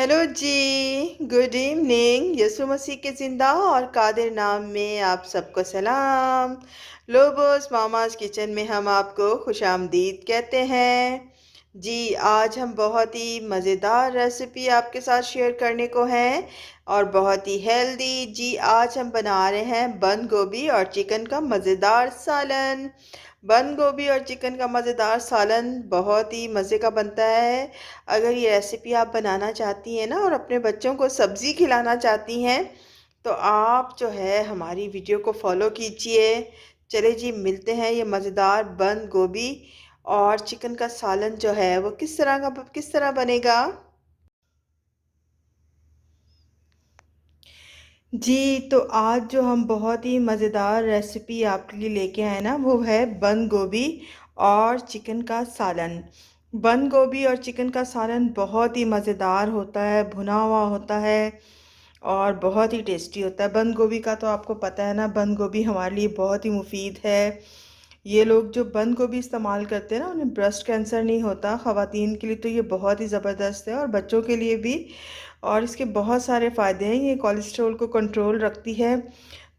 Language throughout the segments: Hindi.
Hello ji. Good evening. Yesu Masih के जिंदा और कादिर नाम में आप सबको सलाम। लोबोस मामाज किचन में हम आपको खुशामदीद कहते हैं जी। आज हम बहुत ही मज़ेदार रेसिपी आपके साथ शेयर करने को हैं और बहुत ही हेल्दी जी। आज हम बना रहे हैं बंद गोभी और चिकन का मज़ेदार सालन। बंद गोभी और चिकन का मज़ेदार सालन बहुत ही मज़े का बनता है। अगर ये रेसिपी आप बनाना चाहती हैं ना और अपने बच्चों को सब्ज़ी खिलाना चाहती हैं तो आप जो है हमारी वीडियो को फॉलो कीजिए। चले जी, मिलते हैं ये मज़ेदार बंद गोभी और चिकन का सालन जो है वो किस तरह बनेगा। जी, तो आज जो हम बहुत ही मज़ेदार रेसिपी आपके लिए लेके आए ना वो है बंद गोभी और चिकन का सालन। बंद गोभी और चिकन का सालन बहुत ही मज़ेदार होता है, भुना हुआ होता है और बहुत ही टेस्टी होता है। बंद गोभी का तो आपको पता है ना, बंद गोभी हमारे लिए बहुत ही मुफीद है। ये लोग जो बंद गोभी इस्तेमाल करते हैं ना उन्हें ब्रेस्ट कैंसर नहीं होता। ख़वातीन के लिए तो ये बहुत ही ज़बरदस्त है और बच्चों के लिए भी। और इसके बहुत सारे फ़ायदे हैं। ये कोलेस्ट्रॉल को कंट्रोल रखती है।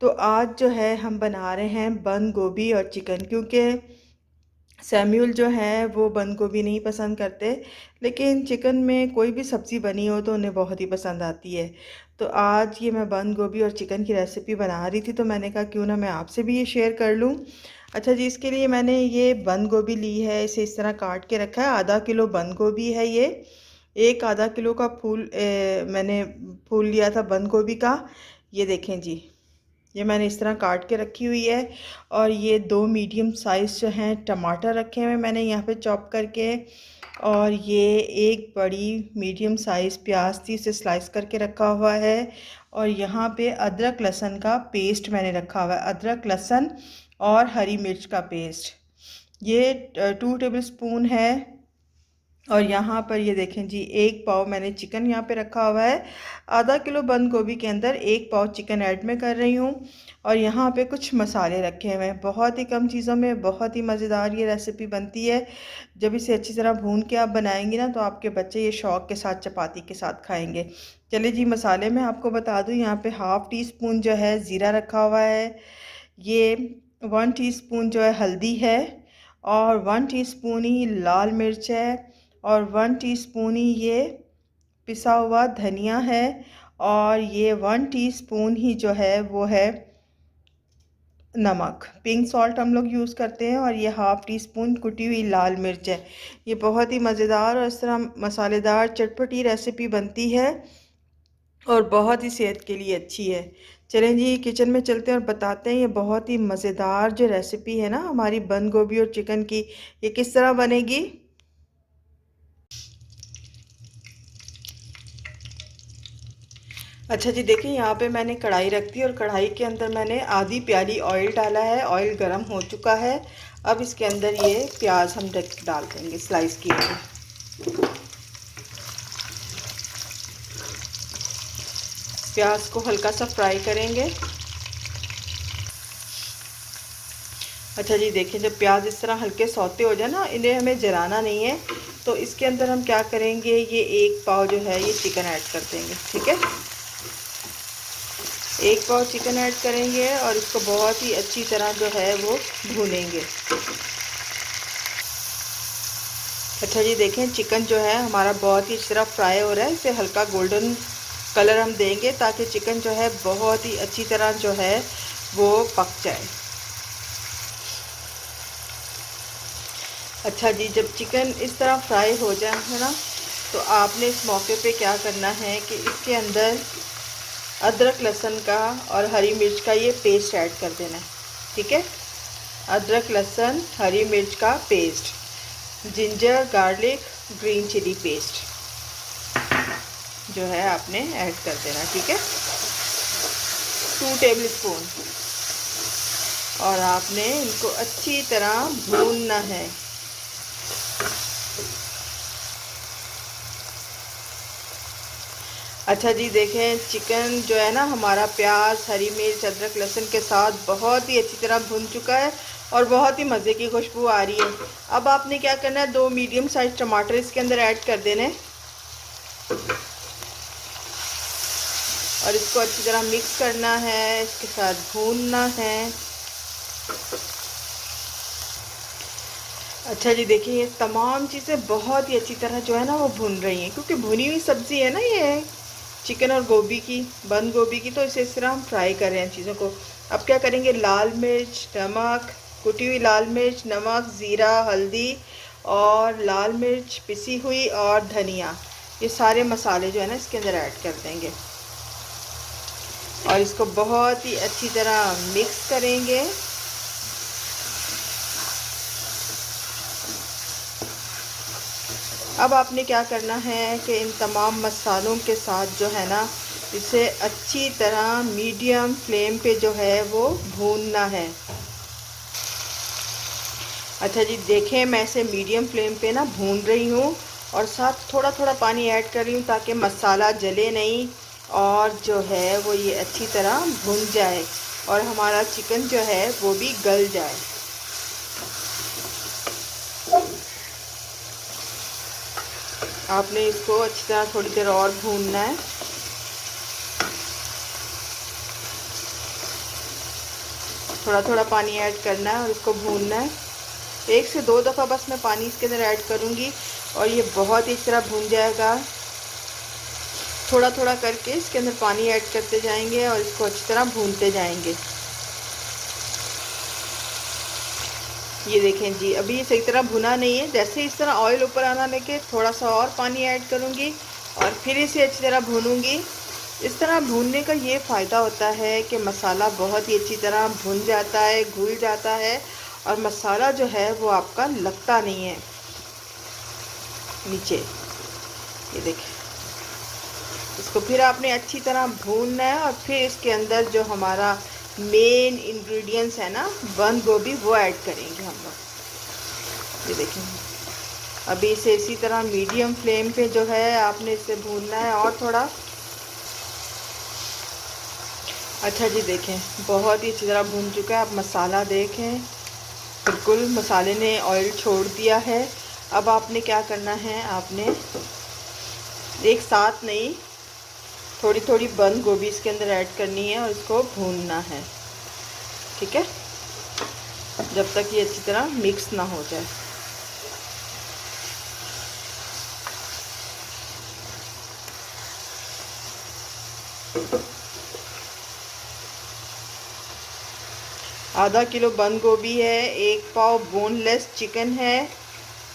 तो आज जो है हम बना रहे हैं बंद गोभी और चिकन, क्योंकि सैम्यूल जो है वो बंद गोभी नहीं पसंद करते, लेकिन चिकन में कोई भी सब्ज़ी बनी हो तो उन्हें बहुत ही पसंद आती है। तो आज ये मैं बंद गोभी और चिकन की रेसिपी बना रही थी तो मैंने कहा क्यों ना मैं आपसे भी ये शेयर कर लूँ। अच्छा जी, इसके लिए मैंने ये बंद गोभी ली है, इसे इस तरह काट के रखा है। आधा किलो बंद गोभी है ये। एक आधा किलो का मैंने फूल लिया था बंद गोभी का। ये देखें जी, ये मैंने इस तरह काट के रखी हुई है। और ये दो मीडियम साइज़ जो हैं टमाटर रखे हुए मैंने यहाँ पे चॉप करके। और ये एक बड़ी मीडियम साइज़ प्याज थी, इसे स्लाइस करके रखा हुआ है। और यहाँ पे अदरक लहसुन का पेस्ट मैंने रखा हुआ है, अदरक लहसुन और हरी मिर्च का पेस्ट। ये 2 टेबल स्पून है। और यहाँ पर ये देखें जी, एक पाव मैंने चिकन यहाँ पे रखा हुआ है। आधा किलो बंद गोभी के अंदर एक पाव चिकन ऐड में कर रही हूँ। और यहाँ पे कुछ मसाले रखे हुए हैं। बहुत ही कम चीज़ों में बहुत ही मज़ेदार ये रेसिपी बनती है। जब इसे अच्छी तरह भून के आप बनाएंगी ना तो आपके बच्चे ये शौक़ के साथ चपाती के साथ खाएंगे। चलिए जी, मसाले मैं आपको बता दूँ। यहाँ पर हाफ़ टी स्पून जो है ज़ीरा रखा हुआ है। ये 1 टीस्पून जो है हल्दी है। और 1 टीस्पून ही लाल मिर्च है। और 1 टीस्पून ही ये पिसा हुआ धनिया है। और ये 1 टीस्पून ही जो है वो है नमक, पिंक सॉल्ट हम लोग यूज़ करते हैं। और ये हाफ़ टी स्पून कुटी हुई लाल मिर्च है। ये बहुत ही मज़ेदार और इस तरह मसालेदार चटपटी रेसिपी बनती है और बहुत ही सेहत के लिए अच्छी है। चलें जी, किचन में चलते हैं और बताते हैं ये बहुत ही मज़ेदार जो रेसिपी है ना हमारी बंद गोभी और चिकन की, ये किस तरह बनेगी। अच्छा जी, देखिए यहाँ पे मैंने कढ़ाई रख दी और कढ़ाई के अंदर मैंने आधी प्याली ऑयल डाला है। ऑयल गर्म हो चुका है। अब इसके अंदर ये प्याज हम डाल देंगे स्लाइस किए हुए। प्याज को हल्का सा फ्राई करेंगे। अच्छा जी, देखिए जब प्याज इस तरह हल्के सौते हो जाए ना, इन्हें हमें जलाना नहीं है। तो इसके अंदर हम क्या करेंगे, ये एक पाव जो है ये चिकन ऐड कर देंगे। ठीक है, एक पाव चिकन ऐड करेंगे और इसको बहुत ही अच्छी तरह जो है वो भूनेंगे। अच्छा जी, देखें चिकन जो है हमारा बहुत ही अच्छी तरह फ्राई हो रहा है। इसे हल्का गोल्डन कलर हम देंगे ताकि चिकन जो है बहुत ही अच्छी तरह जो है वो पक जाए। अच्छा जी, जब चिकन इस तरह फ्राई हो जाए है ना, तो आपने इस मौके पे क्या करना है कि इसके अंदर अदरक लहसुन का और हरी मिर्च का ये पेस्ट ऐड कर देना है। ठीक है, अदरक लहसुन हरी मिर्च का paste, ginger garlic green chilli paste जो है आपने ऐड कर देना। ठीक है, 2 टेबल स्पून। और आपने इनको अच्छी तरह भूनना है। अच्छा जी, देखें चिकन जो है ना हमारा प्याज हरी मिर्च अदरक लहसुन के साथ बहुत ही अच्छी तरह भुन चुका है और बहुत ही मज़े की खुशबू आ रही है। अब आपने क्या करना है, 2 मीडियम साइज टमाटर इसके अंदर ऐड कर देने। और इसको अच्छी तरह मिक्स करना है, इसके साथ भूनना है। अच्छा जी, देखिए ये तमाम चीज़ें बहुत ही अच्छी तरह जो है ना वो भून रही हैं, क्योंकि भुनी हुई सब्ज़ी है ना ये चिकन और गोभी की, बंद गोभी की, तो इस तरह हम फ्राई कर रहे हैं चीज़ों को। अब क्या करेंगे, लाल मिर्च, नमक, कुटी हुई लाल मिर्च, नमक, ज़ीरा, हल्दी और लाल मिर्च पिसी हुई और धनिया, ये सारे मसाले जो है ना इसके अंदर ऐड कर देंगे और इसको बहुत ही अच्छी तरह मिक्स करेंगे। अब आपने क्या करना है कि इन तमाम मसालों के साथ जो है ना इसे अच्छी तरह मीडियम फ्लेम पे जो है वो भूनना है। अच्छा जी, देखें मैं इसे मीडियम फ्लेम पे ना भून रही हूँ और साथ थोड़ा थोड़ा पानी ऐड कर रही हूँ ताकि मसाला जले नहीं और जो है वो ये अच्छी तरह भुन जाए और हमारा चिकन जो है वो भी गल जाए। आपने इसको अच्छी तरह थोड़ी देर और भूनना है। थोड़ा थोड़ा पानी ऐड करना है और इसको भूनना है। 1 से 2 दफ़ा बस मैं पानी इसके अंदर ऐड करूँगी और ये बहुत ही इस तरह भून जाएगा। थोड़ा थोड़ा करके इसके अंदर पानी ऐड करते जाएंगे और इसको अच्छी तरह भूनते जाएंगे। ये देखें जी, अभी ये सही तरह भुना नहीं है। जैसे इस तरह ऑयल ऊपर आना लेके थोड़ा सा और पानी ऐड करूँगी और फिर इसे अच्छी तरह भूनूँगी। इस तरह भूनने का ये फ़ायदा होता है कि मसाला बहुत ही अच्छी तरह भुन जाता है, घुल जाता है और मसाला जो है वो आपका लगता नहीं है नीचे। ये देखें, इसको फिर आपने अच्छी तरह भूनना है और फिर इसके अंदर जो हमारा मेन इंग्रेडिएंट्स है ना बंद गोभी, वो ऐड करेंगे हम लोग। ये देखें, अभी इसे इसी तरह मीडियम फ्लेम पे जो है आपने इसे भूनना है और थोड़ा। अच्छा जी, देखें बहुत ही अच्छी तरह भून चुका है। अब मसाला देखें, बिल्कुल मसाले ने ऑयल छोड़ दिया है। अब आपने क्या करना है, आपने एक साथ नहीं थोड़ी थोड़ी बंद गोभी इसके अंदर ऐड करनी है और इसको भूनना है, ठीक है, जब तक ये अच्छी तरह मिक्स ना हो जाए। आधा किलो बंद गोभी है, 1 पाव बोनलेस चिकन है,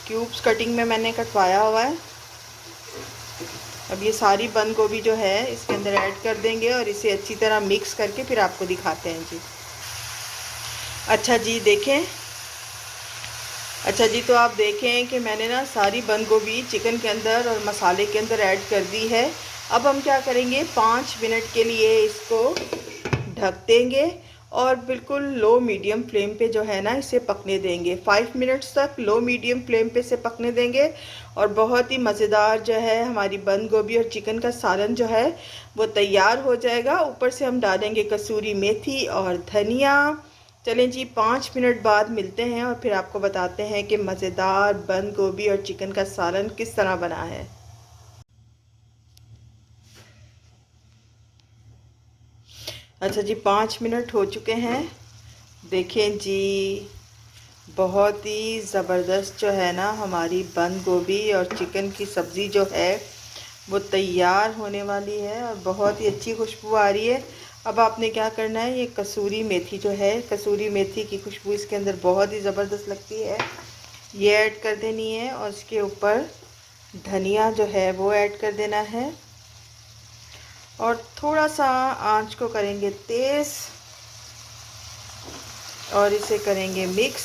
क्यूब्स कटिंग में मैंने कटवाया हुआ है। अब ये सारी बंद गोभी जो है इसके अंदर ऐड कर देंगे और इसे अच्छी तरह मिक्स करके फिर आपको दिखाते हैं जी। अच्छा जी, देखें, अच्छा जी, तो आप देखें कि मैंने ना सारी बंद गोभी चिकन के अंदर और मसाले के अंदर ऐड कर दी है। अब हम क्या करेंगे, 5 मिनट के लिए इसको ढक देंगे और बिल्कुल लो मीडियम फ्लेम पे जो है ना इसे पकने देंगे। 5 मिनट्स तक लो मीडियम फ्लेम पे इसे पकने देंगे और बहुत ही मज़ेदार जो है हमारी बंद गोभी और चिकन का सालन जो है वो तैयार हो जाएगा। ऊपर से हम डालेंगे कसूरी मेथी और धनिया। चलें जी, 5 मिनट बाद मिलते हैं और फिर आपको बताते हैं कि मज़ेदार बंद गोभी और चिकन का सालन किस तरह बना है। अच्छा जी, 5 मिनट हो चुके हैं। देखें जी, बहुत ही ज़बरदस्त जो है ना हमारी बंद गोभी और चिकन की सब्ज़ी जो है वो तैयार होने वाली है और बहुत ही अच्छी खुशबू आ रही है। अब आपने क्या करना है, ये कसूरी मेथी जो है, कसूरी मेथी की खुशबू इसके अंदर बहुत ही ज़बरदस्त लगती है, ये ऐड कर देनी है और इसके ऊपर धनिया जो है वो ऐड कर देना है और थोड़ा सा आंच को करेंगे तेज़ और इसे करेंगे मिक्स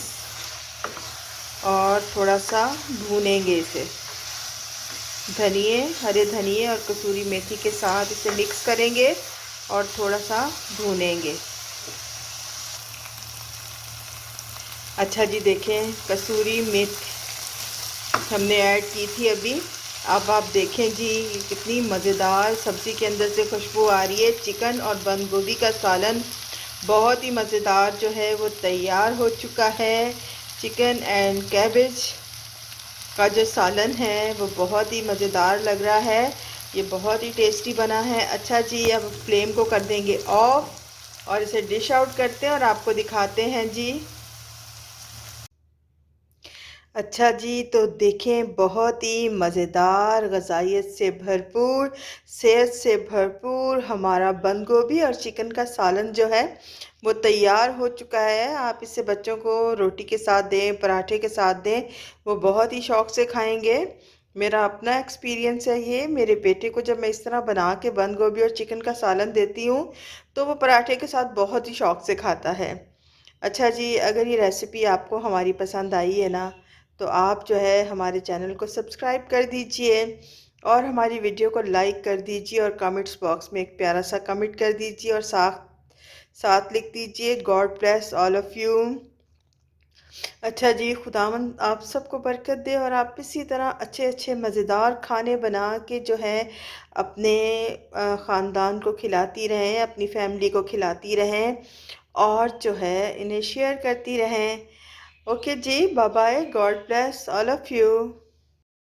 और थोड़ा सा भूनेंगे इसे। धनिए, हरे धनिए और कसूरी मेथी के साथ इसे मिक्स करेंगे और थोड़ा सा भूनेंगे। अच्छा जी, देखें कसूरी मेथी हमने ऐड की थी अभी। अब आप देखें जी, कितनी मज़ेदार सब्ज़ी के अंदर से खुशबू आ रही है। चिकन और बंद गोभी का सालन बहुत ही मज़ेदार जो है वो तैयार हो चुका है। चिकन एंड कैबेज का जो सालन है वो बहुत ही मज़ेदार लग रहा है ये बहुत ही टेस्टी बना है। अच्छा जी, अब फ्लेम को कर देंगे ऑफ और इसे डिश आउट करते हैं और आपको दिखाते हैं जी। अच्छा जी, तो देखें बहुत ही मज़ेदार, ग़ज़ाइयत से भरपूर, सेहत से भरपूर हमारा बंद गोभी और चिकन का सालन जो है वो तैयार हो चुका है। आप इसे बच्चों को रोटी के साथ दें, पराठे के साथ दें, वो बहुत ही शौक़ से खाएंगे। मेरा अपना एक्सपीरियंस है ये। मेरे बेटे को जब मैं इस तरह बना के बंद गोभी और चिकन का सालन देती हूँ तो वो पराठे के साथ बहुत ही शौक़ से खाता है। अच्छा जी, अगर ये रेसिपी आपको हमारी पसंद आई है ना, तो आप जो है हमारे चैनल को सब्सक्राइब कर दीजिए और हमारी वीडियो को लाइक कर दीजिए और कमेंट्स बॉक्स में एक प्यारा सा कमेंट कर दीजिए और साथ साथ लिख दीजिए God bless all of you. अच्छा जी, खुदावंद आप सबको बरकत दे और आप इसी तरह अच्छे अच्छे मज़ेदार खाने बना के जो है अपने ख़ानदान को खिलाती रहें, अपनी फैमिली को खिलाती रहें और जो है इन्हें शेयर करती रहें। ओके जी, bye bye, God bless all of you.